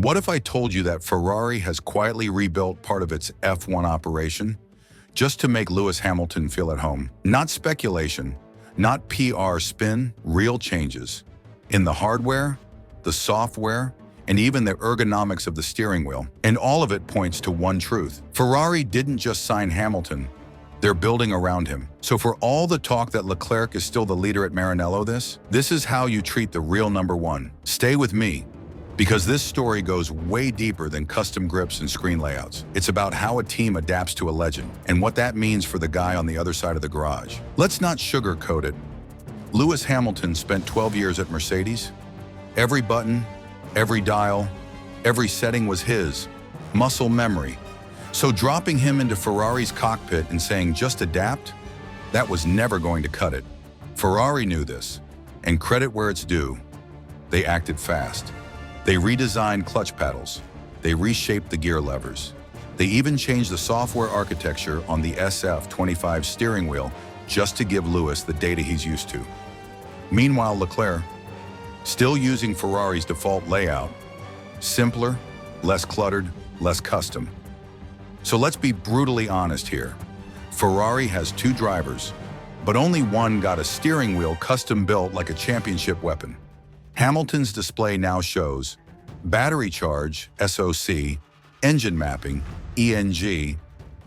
What if I told you that Ferrari has quietly rebuilt part of its F1 operation just to make Lewis Hamilton feel at home? Not speculation, not PR spin, real changes. In the hardware, the software, and even the ergonomics of the steering wheel. And all of it points to one truth. Ferrari didn't just sign Hamilton, they're building around him. So for all the talk that Leclerc is still the leader at Maranello, this is how you treat the real number one. Stay with me, because this story goes way deeper than custom grips and screen layouts. It's about how a team adapts to a legend and what that means for the guy on the other side of the garage. Let's not sugarcoat it. Lewis Hamilton spent 12 years at Mercedes. Every button, every dial, every setting was his, muscle memory. So dropping him into Ferrari's cockpit and saying just adapt, that was never going to cut it. Ferrari knew this, and credit where it's due. They acted fast. They redesigned clutch paddles. They reshaped the gear levers. They even changed the software architecture on the SF25 steering wheel just to give Lewis the data he's used to. Meanwhile, Leclerc, still using Ferrari's default layout, simpler, less cluttered, less custom. So let's be brutally honest here. Ferrari has two drivers, but only one got a steering wheel custom built like a championship weapon. Hamilton's display now shows battery charge, SOC, engine mapping, ENG,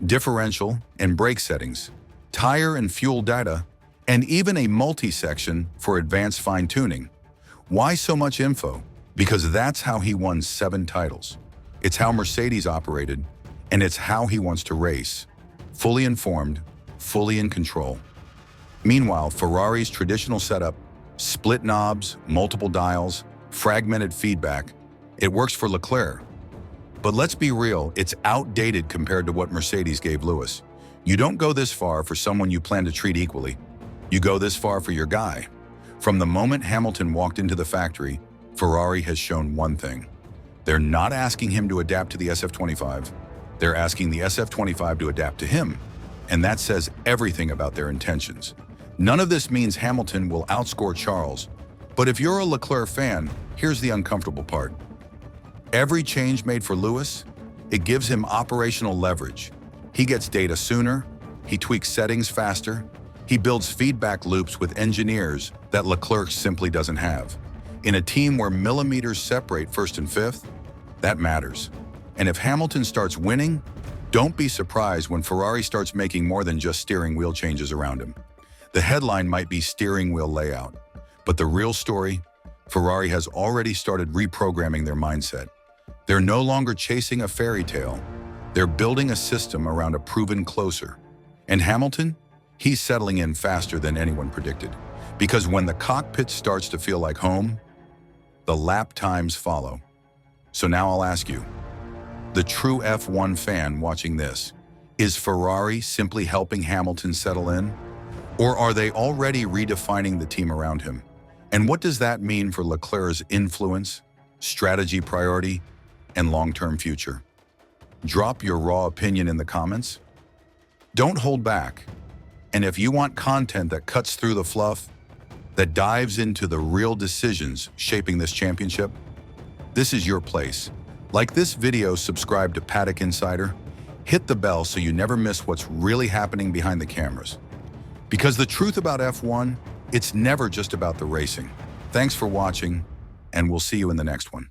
differential and brake settings, tire and fuel data, and even a multi-section for advanced fine-tuning. Why so much info? Because that's how he won 7 titles. It's how Mercedes operated, and it's how he wants to race. Fully informed, fully in control. Meanwhile, Ferrari's traditional setup, split knobs, multiple dials, fragmented feedback, it works for Leclerc. But let's be real, it's outdated compared to what Mercedes gave Lewis. You don't go this far for someone you plan to treat equally. You go this far for your guy. From the moment Hamilton walked into the factory, Ferrari has shown one thing. They're not asking him to adapt to the SF25. They're asking the SF25 to adapt to him. And that says everything about their intentions. None of this means Hamilton will outscore Charles. But if you're a Leclerc fan, here's the uncomfortable part. Every change made for Lewis, it gives him operational leverage. He gets data sooner, he tweaks settings faster, he builds feedback loops with engineers that Leclerc simply doesn't have. In a team where millimeters separate first and fifth, that matters. And if Hamilton starts winning, don't be surprised when Ferrari starts making more than just steering wheel changes around him. The headline might be steering wheel layout, but the real story, Ferrari has already started reprogramming their mindset. They're no longer chasing a fairy tale. They're building a system around a proven closer. And Hamilton, he's settling in faster than anyone predicted. Because when the cockpit starts to feel like home, the lap times follow. So now I'll ask you, the true F1 fan watching this, is Ferrari simply helping Hamilton settle in? Or are they already redefining the team around him? And what does that mean for Leclerc's influence, strategy priority, and long-term future? Drop your raw opinion in the comments. Don't hold back. And if you want content that cuts through the fluff, that dives into the real decisions shaping this championship, this is your place. Like this video, subscribe to Paddock Insider, hit the bell so you never miss what's really happening behind the cameras. Because the truth about F1, it's never just about the racing. Thanks for watching, and we'll see you in the next one.